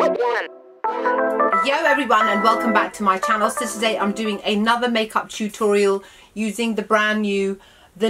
Yo everyone, and welcome back to my channel. So today I'm doing another makeup tutorial using the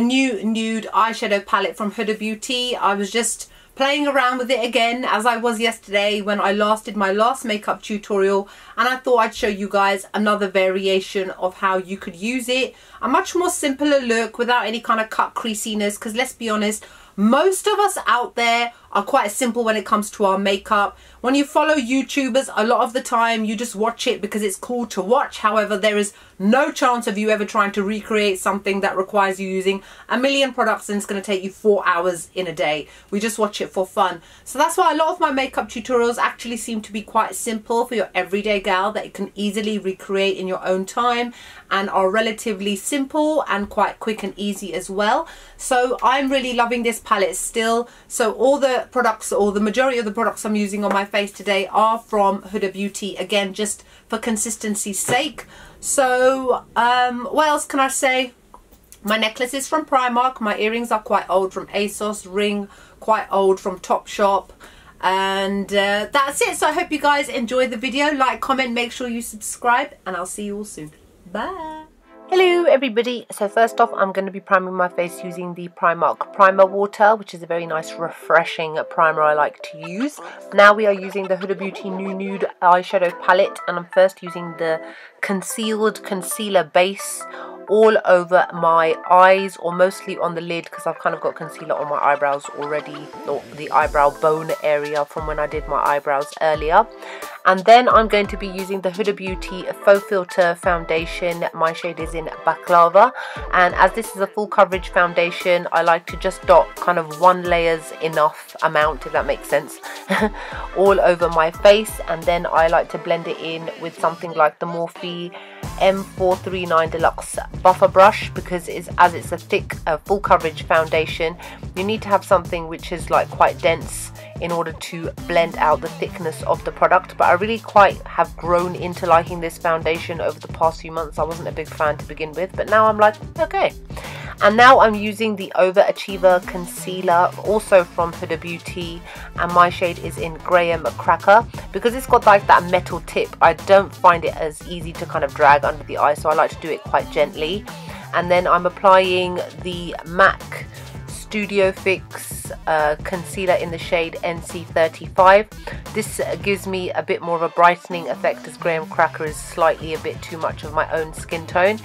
new Nude eyeshadow palette from Huda Beauty. I was just playing around with it again as I was yesterday when I did my last makeup tutorial, and I thought I'd show you guys another variation of how you could use it. A much more simpler look without any kind of cut creasiness, because let's be honest, most of us out there are quite simple when it comes to our makeup. When you follow YouTubers, a lot of the time you just watch it because it's cool to watch. However, there is no chance of you ever trying to recreate something that requires you using a million products and it's going to take you 4 hours in a day. We just watch it for fun. So that's why a lot of my makeup tutorials actually seem to be quite simple for your everyday gal that you can easily recreate in your own time, and are relatively simple and quite quick and easy as well. So I'm really loving this palette still. So all the products, or the majority of the products I'm using on my face today, are from Huda Beauty, again just for consistency's sake. So what else can I say? My necklace is from Primark, my earrings are quite old from ASOS, ring quite old from Topshop, and that's it. So I hope you guys enjoyed the video. Like, comment, make sure you subscribe, and I'll see you all soon. Bye. Hello everybody. So first off, I'm going to be priming my face using the Primark Primer Water, which is a very nice refreshing primer I like to use. Now we are using the Huda Beauty Nude eyeshadow palette, and I'm first using the concealed concealer base all over my eyes, or mostly on the lid, because I've kind of got concealer on my eyebrows already, or the eyebrow bone area from when I did my eyebrows earlier. And then I'm going to be using the Huda Beauty Faux Filter foundation. My shade is in Baklava, and as this is a full coverage foundation, I like to just dot kind of one layer's enough amount, if that makes sense, all over my face. And then I like to blend it in with something like the Morphe M439 Deluxe buffer brush, because as it's a thick full coverage foundation, you need to have something which is like quite dense in order to blend out the thickness of the product. But I really quite have grown into liking this foundation over the past few months. I wasn't a big fan to begin with, but now I'm like, okay. And now I'm using the Overachiever concealer, also from Huda Beauty, and my shade is in Graham Cracker. Because it's got like that metal tip, I don't find it as easy to kind of drag under the eye, so I like to do it quite gently. And then I'm applying the MAC Studio Fix concealer in the shade NC35. This gives me a bit more of a brightening effect, as Graham Cracker is slightly a bit too much of my own skin tone.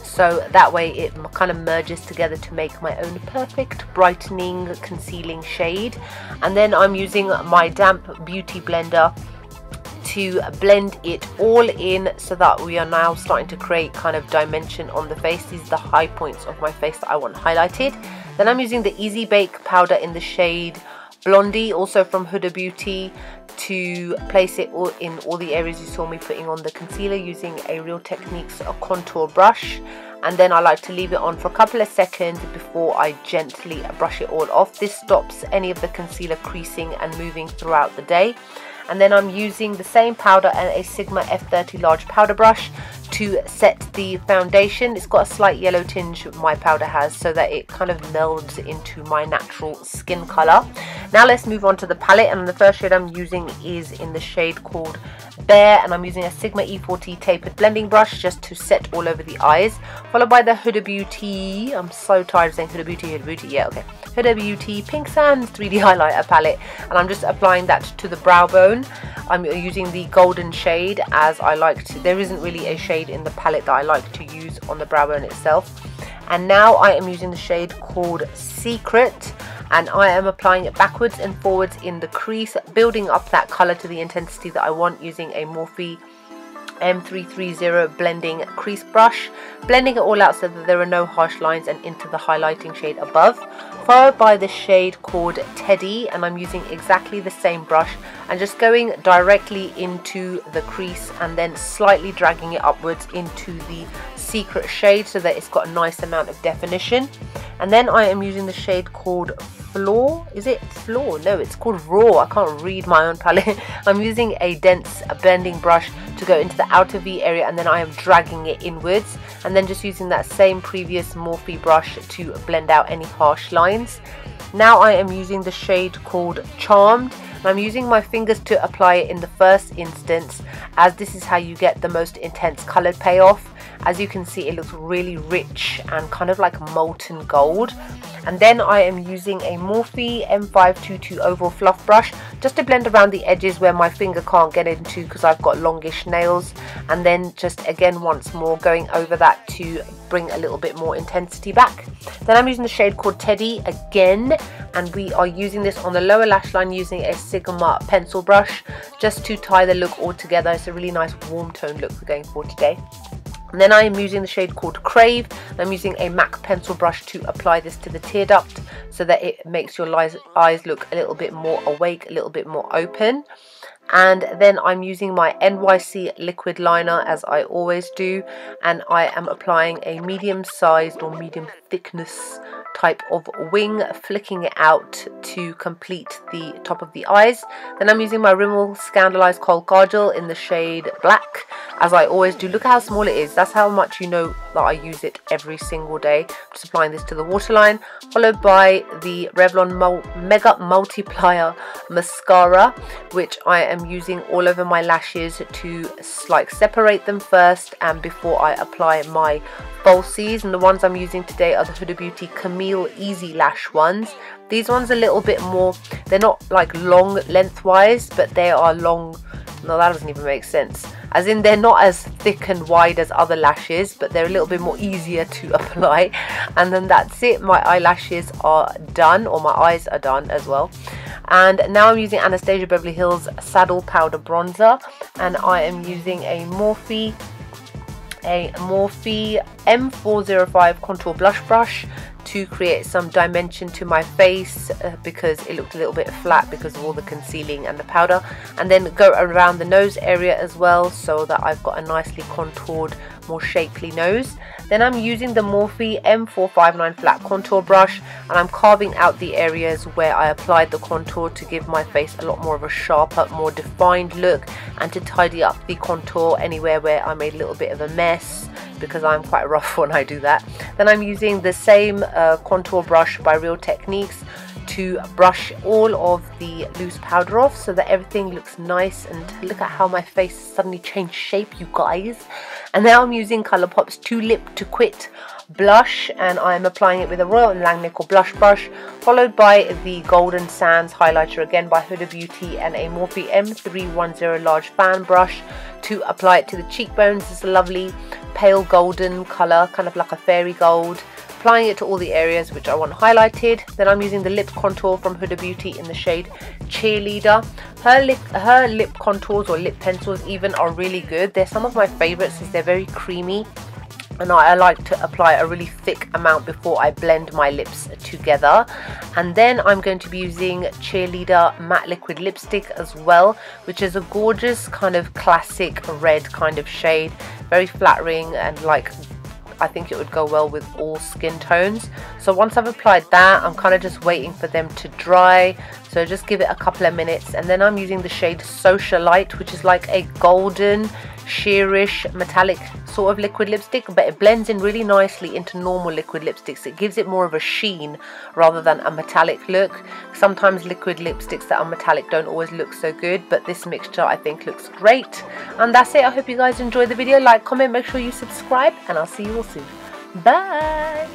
So that way it kind of merges together to make my own perfect brightening concealing shade. And then I'm using my damp beauty blender to blend it all in, so that we are now starting to create kind of dimension on the face. These are the high points of my face that I want highlighted. Then I'm using the Easy Bake powder in the shade Blondie, also from Huda Beauty, to place it all in all the areas you saw me putting on the concealer using a Real Techniques contour brush. And then I like to leave it on for a couple of seconds before I gently brush it all off. This stops any of the concealer creasing and moving throughout the day. And then I'm using the same powder and a Sigma F30 large powder brush to set the foundation. It's got a slight yellow tinge, my powder has, so that it kind of melds into my natural skin color. Now let's move on to the palette, and the first shade I'm using is in the shade called Bear, and I'm using a Sigma E40 tapered blending brush just to set all over the eyes, followed by the Huda Beauty, I'm so tired of saying Huda Beauty, yeah, okay, Huda Beauty Pink Sands 3D highlighter palette, and I'm just applying that to the brow bone. I'm using the golden shade, as I like to, there isn't really a shade in the palette that I like to use on the brow bone itself. And now I am using the shade called Secret, and I am applying it backwards and forwards in the crease, building up that color to the intensity that I want using a Morphe M330 blending crease brush, blending it all out so that there are no harsh lines and into the highlighting shade above, followed by the shade called Teddy, and I'm using exactly the same brush and just going directly into the crease and then slightly dragging it upwards into the Secret shade so that it's got a nice amount of definition. And then I am using the shade called Floor. Is it Floor? No, it's called Raw. I can't read my own palette. I'm using a dense blending brush to go into the outer V area, and then I am dragging it inwards, and then just using that same previous Morphe brush to blend out any harsh lines. Now I am using the shade called Charmed, And I'm using my fingers to apply it in the first instance, as this is how you get the most intense coloured payoff. As you can see, it looks really rich and kind of like molten gold. And then I am using a Morphe M522 oval fluff brush just to blend around the edges where my finger can't get into because I've got longish nails. And then just again once more going over that to bring a little bit more intensity back. Then I'm using the shade called Teddy again, and we are using this on the lower lash line using a Sigma pencil brush just to tie the look all together. It's a really nice warm tone look we're going for today. And then I am using the shade called Crave. I'm using a MAC pencil brush to apply this to the tear duct so that it makes your eyes look a little bit more awake, a little bit more open. And then I'm using my NYC liquid liner as I always do, and I am applying a medium sized or medium thickness type of wing, flicking it out to complete the top of the eyes. Then I'm using my Rimmel Scandaleyes Kohl Kajal in the shade Black, as I always do. Look how small it is. That's how much you know that I use it every single day. Just applying this to the waterline, followed by the Revlon Mega Multiplier Mascara, which I am using all over my lashes to like separate them first and before I apply my falsies. And the ones I'm using today are the Huda Beauty Camille Easy Lash ones. These ones are a little bit more, they're not like long lengthwise, but they are long. No, that doesn't even make sense. As in, they're not as thick and wide as other lashes, but they're a little bit more easier to apply. And then that's it. My eyelashes are done, or my eyes are done as well. And now I'm using Anastasia Beverly Hills Saddle Powder Bronzer, and I am using a Morphe M405 contour blush brush to create some dimension to my face because it looked a little bit flat because of all the concealing and the powder. And then go around the nose area as well so that I've got a nicely contoured, more shapely nose. Then I'm using the Morphe M459 flat contour brush, and I'm carving out the areas where I applied the contour to give my face a lot more of a sharper, more defined look, and to tidy up the contour anywhere where I made a little bit of a mess, because I'm quite rough when I do that. Then I'm using the same contour brush by Real Techniques to brush all of the loose powder off so that everything looks nice. And look at how my face suddenly changed shape, you guys. And now I'm using Colourpop's Tulip To Quit blush, and I'm applying it with a Royal Langnickel blush brush, followed by the Golden Sands highlighter again by Huda Beauty and a Morphe M310 large fan brush to apply it to the cheekbones. It's a lovely pale golden colour, kind of like a fairy gold. Applying it to all the areas which I want highlighted. Then I'm using the lip contour from Huda Beauty in the shade Cheerleader. Her lip contours, or lip pencils even, are really good. They're some of my favourites as they're very creamy, and I like to apply a really thick amount before I blend my lips together. And then I'm going to be using Cheerleader matte liquid lipstick as well, which is a gorgeous kind of classic red kind of shade, very flattering, and like I think it would go well with all skin tones. So once I've applied that, I'm kind of just waiting for them to dry, so just give it a couple of minutes. And then I'm using the shade Socialite, which is like a golden sheerish metallic sort of liquid lipstick, but it blends in really nicely into normal liquid lipsticks. It gives it more of a sheen rather than a metallic look. Sometimes liquid lipsticks that are metallic don't always look so good, but this mixture I think looks great. And that's it. I hope you guys enjoyed the video. Like, comment, make sure you subscribe, and I'll see you all soon. Bye.